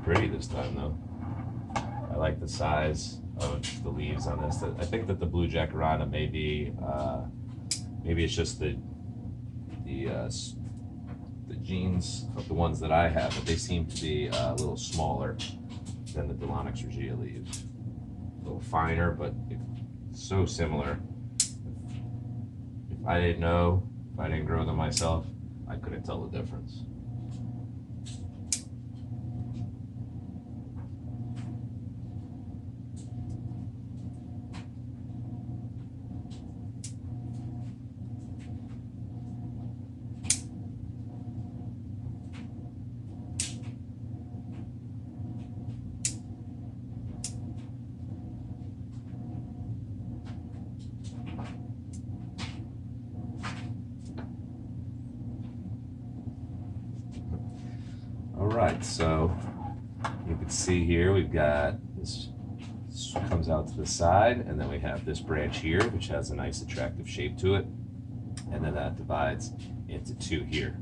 pretty this time though. I like the size of the leaves on this. I think that the blue Jacaranda maybe it's just the genes of the ones that I have, but they seem to be a little smaller than the Delonix Regia leaves. A little finer, but it's so similar. If I didn't know, if I didn't grow them myself, I couldn't tell the difference. Alright, so you can see here we've got this comes out to the side, and then we have this branch here which has a nice attractive shape to it, and then that divides into two here.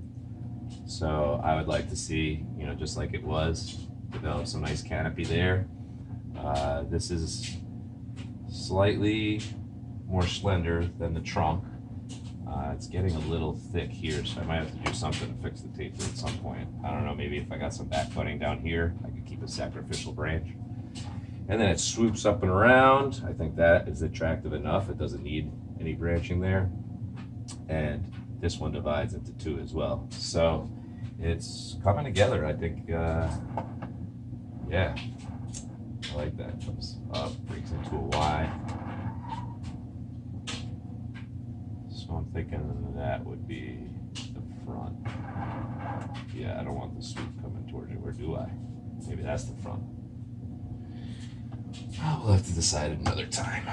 So I would like to see, you know, just like it was, develop some nice canopy there. This is slightly more slender than the trunk. It's getting a little thick here, so I might have to do something to fix the taper at some point. I don't know, maybe if I got some back cutting down here, I could keep a sacrificial branch. And then it swoops up and around. I think that is attractive enough. It doesn't need any branching there. And this one divides into two as well. So it's coming together. I think, yeah, I like that. Comes up, breaks into a Y. So I'm thinking that would be the front. Yeah, I don't want the swoop coming towards it. Where do I? Maybe that's the front. Oh, we'll have to decide another time.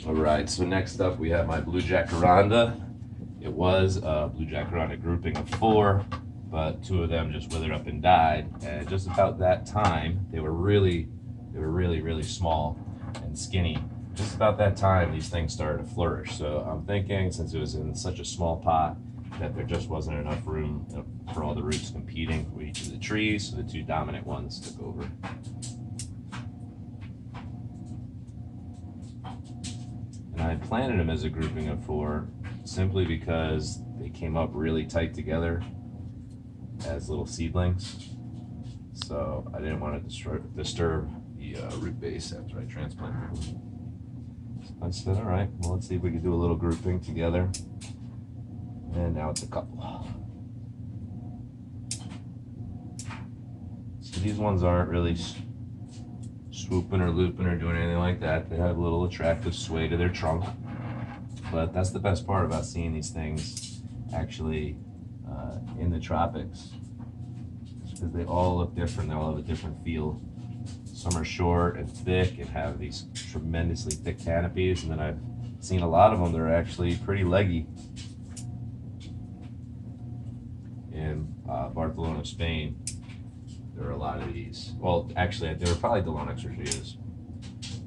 All right, so next up we have my blue Jacaranda. It was a blue Jacaranda grouping of 4, but 2 of them just withered up and died. And just about that time, they were really small and skinny. Just about that time, these things started to flourish. So I'm thinking, since it was in such a small pot, that there just wasn't enough room for all the roots competing with each of the trees, so the 2 dominant ones took over. And I planted them as a grouping of 4 simply because they came up really tight together as little seedlings. So I didn't want to disturb the root base after I transplanted them. So I said, all right, well, let's see if we can do a little grouping together. And now it's a couple. So these ones aren't really swooping or looping or doing anything like that. They have a little attractive sway to their trunk. But that's the best part about seeing these things actually in the tropics, because they all look different. They all have a different feel. Some are short and thick and have these tremendously thick canopies, and then I've seen a lot of them that are actually pretty leggy. In Barcelona, Spain, there are a lot of these. Well, actually, they were probably Delonix Regias,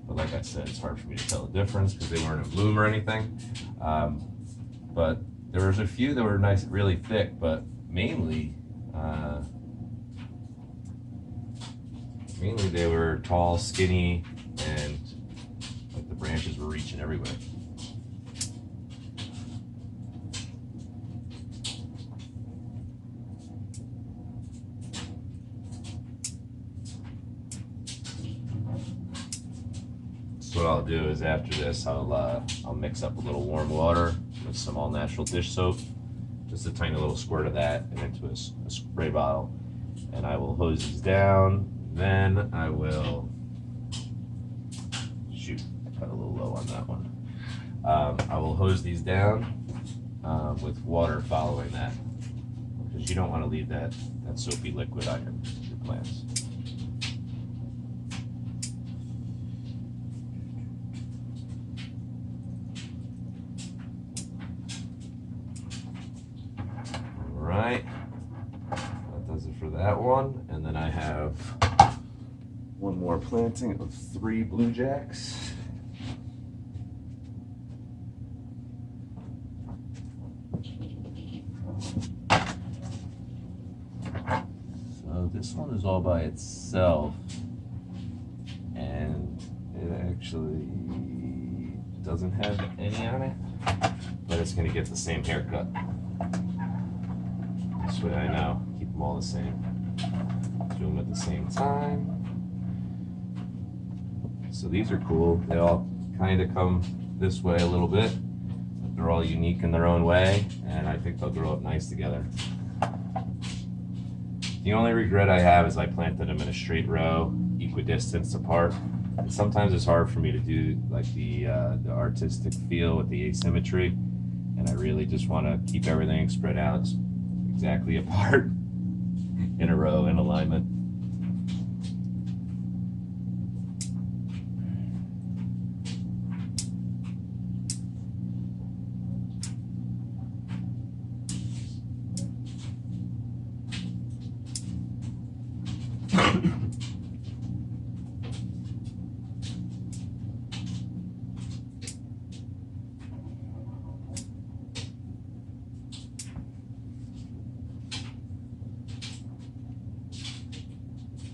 but like I said, it's hard for me to tell the difference because they weren't in bloom or anything. But there was a few that were nice, really thick, but mainly they were tall, skinny, and like the branches were reaching everywhere. So what I'll do is after this, I'll mix up a little warm water with some all-natural dish soap, just a tiny little squirt of that, and into a spray bottle, and I will hose these down. Then I will shoot. I cut a little low on that one. I will hose these down with water following that, because you don't want to leave that soapy liquid on your plants. Right, that does it for that one. And then I have one more planting of 3 blue jacks. this one is all by itself, and it actually doesn't have any on it, but it's going to get the same haircut. This way I know, keep them all the same. Do them at the same time. So these are cool. They all kind of come this way a little bit, but they're all unique in their own way, and I think they'll grow up nice together. The only regret I have is I planted them in a straight row, equidistant apart. And sometimes it's hard for me to do like the artistic feel with the asymmetry, and I really just want to keep everything spread out exactly apart in a row in alignment.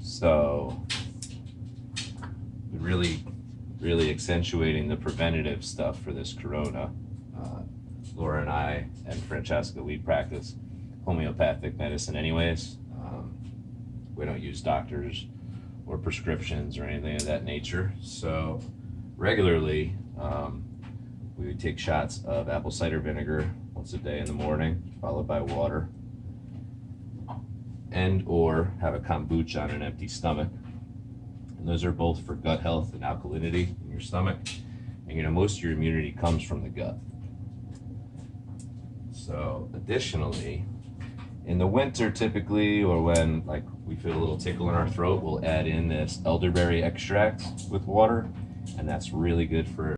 So really accentuating the preventative stuff for this corona. Laura and I and Francesca, we practice homeopathic medicine anyways. We don't use doctors or prescriptions or anything of that nature. So regularly we would take shots of apple cider vinegar once a day in the morning, followed by water, and or have a kombucha on an empty stomach. And those are both for gut health and alkalinity in your stomach. And you know, most of your immunity comes from the gut. So additionally, in the winter typically, or when like we feel a little tickle in our throat, we'll add in this elderberry extract with water, and that's really good for.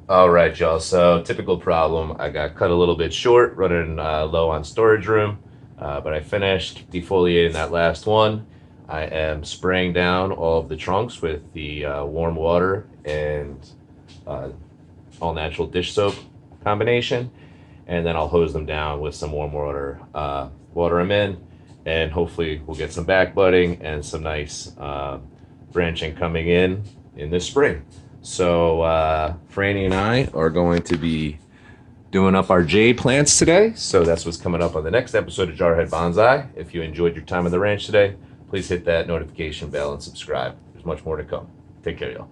All right, y'all, so typical problem. I got cut a little bit short, running low on storage room, but I finished defoliating that last one. I am spraying down all of the trunks with the warm water and all natural dish soap combination, and then I'll hose them down with some warm water, water them in, and hopefully we'll get some back budding and some nice branching coming in this spring. So Franny and I are going to be doing up our jade plants today. So that's what's coming up on the next episode of Jarhead Bonsai. If you enjoyed your time on the ranch today, please hit that notification bell and subscribe. There's much more to come. Take care, y'all.